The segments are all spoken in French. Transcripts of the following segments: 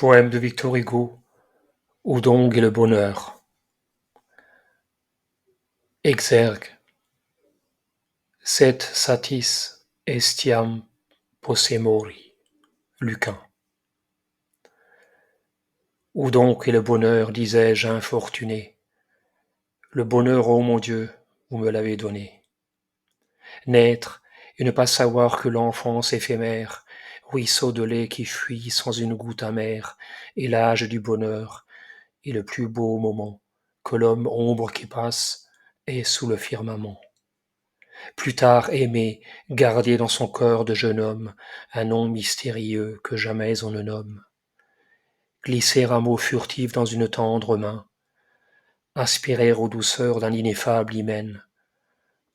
Poème de Victor Hugo. Où donc est le bonheur? Exergue. Sed satis estiam possemori. Lucain. Où donc est le bonheur, disais-je infortuné? Le bonheur, ô mon Dieu, vous me l'avez donné. Naître et ne pas savoir que l'enfance éphémère, ruisseau de lait qui fuit sans une goutte amère, est l'âge du bonheur, et le plus beau moment, que l'homme ombre qui passe, est sous le firmament. Plus tard aimer, garder dans son cœur de jeune homme un nom mystérieux que jamais on ne nomme. Glisser un mot furtif dans une tendre main, aspirer aux douceurs d'un ineffable hymen,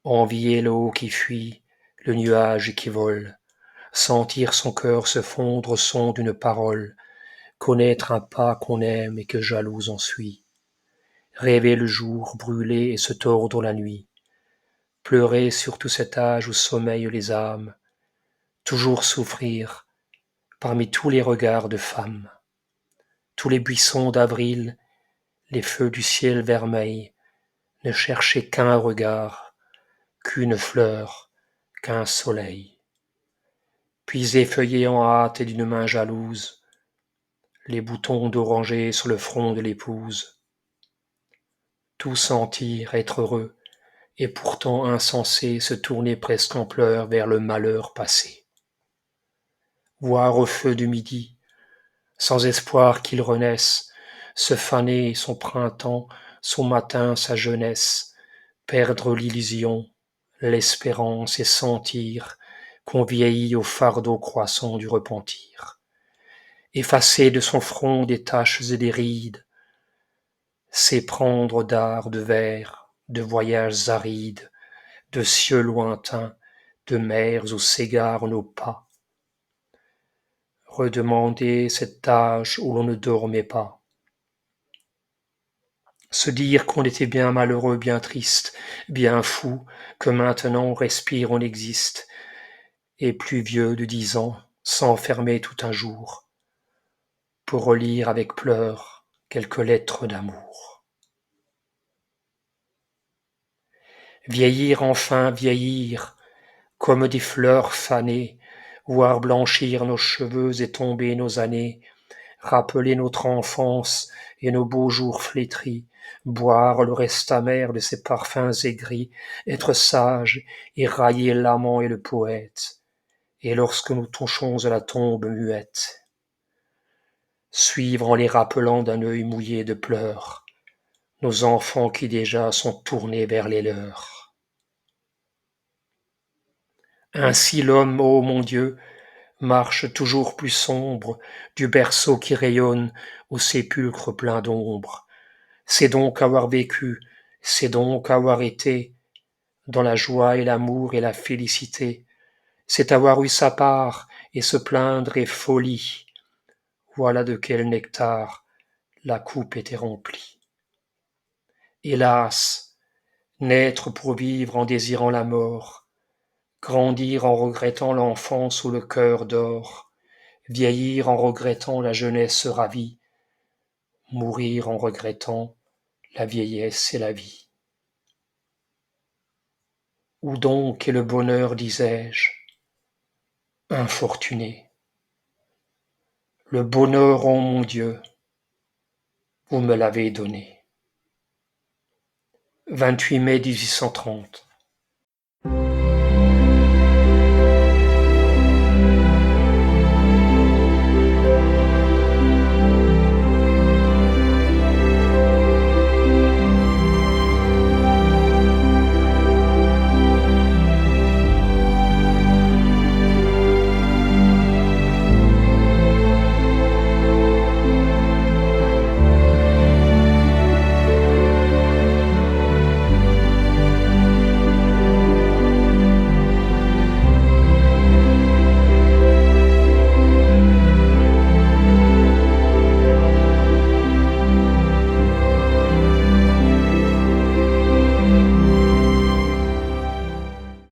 envier l'eau qui fuit, le nuage qui vole, sentir son cœur se fondre au son d'une parole, connaître un pas qu'on aime et que jalouse on suit, rêver le jour, brûler et se tordre la nuit, pleurer sur tout cet âge où sommeillent les âmes, toujours souffrir parmi tous les regards de femmes, tous les buissons d'avril, les feux du ciel vermeil, ne chercher qu'un regard, qu'une fleur, qu'un soleil. Puis effeuiller en hâte et d'une main jalouse les boutons d'oranger sur le front de l'épouse. Tout sentir, être heureux, et pourtant insensé se tourner presque en pleurs vers le malheur passé. Voir au feu du midi, sans espoir qu'il renaisse, se faner son printemps, son matin, sa jeunesse, perdre l'illusion, l'espérance et sentir qu'on vieillit au fardeau croissant du repentir. Effacer de son front des taches et des rides, s'éprendre d'art, de vers, de voyages arides, de cieux lointains, de mers où s'égarent nos pas. Redemander cet âge où l'on ne dormait pas. Se dire qu'on était bien malheureux, bien triste, bien fou, que maintenant on respire, on existe, et plus vieux de 10 ans, s'enfermer tout un jour, pour relire avec pleurs quelques lettres d'amour. Vieillir enfin, vieillir, comme des fleurs fanées, voir blanchir nos cheveux et tomber nos années, rappeler notre enfance et nos beaux jours flétris, boire le reste amer de ces parfums aigris, être sage et railler l'amant et le poète, et lorsque nous touchons à la tombe muette, suivre en les rappelant d'un œil mouillé de pleurs, nos enfants qui déjà sont tournés vers les leurs. Ainsi l'homme, ô mon Dieu, marche toujours plus sombre, du berceau qui rayonne au sépulcre plein d'ombre. C'est donc avoir vécu, c'est donc avoir été, dans la joie et l'amour et la félicité, c'est avoir eu sa part, et se plaindre est folie. Voilà de quel nectar la coupe était remplie. Hélas, naître pour vivre en désirant la mort, grandir en regrettant l'enfance où le cœur dort, vieillir en regrettant la jeunesse ravie, mourir en regrettant la vieillesse et la vie. Où donc est le bonheur, disais-je, infortuné? Le bonheur, ô mon Dieu, vous me l'avez donné. 28 mai 1830.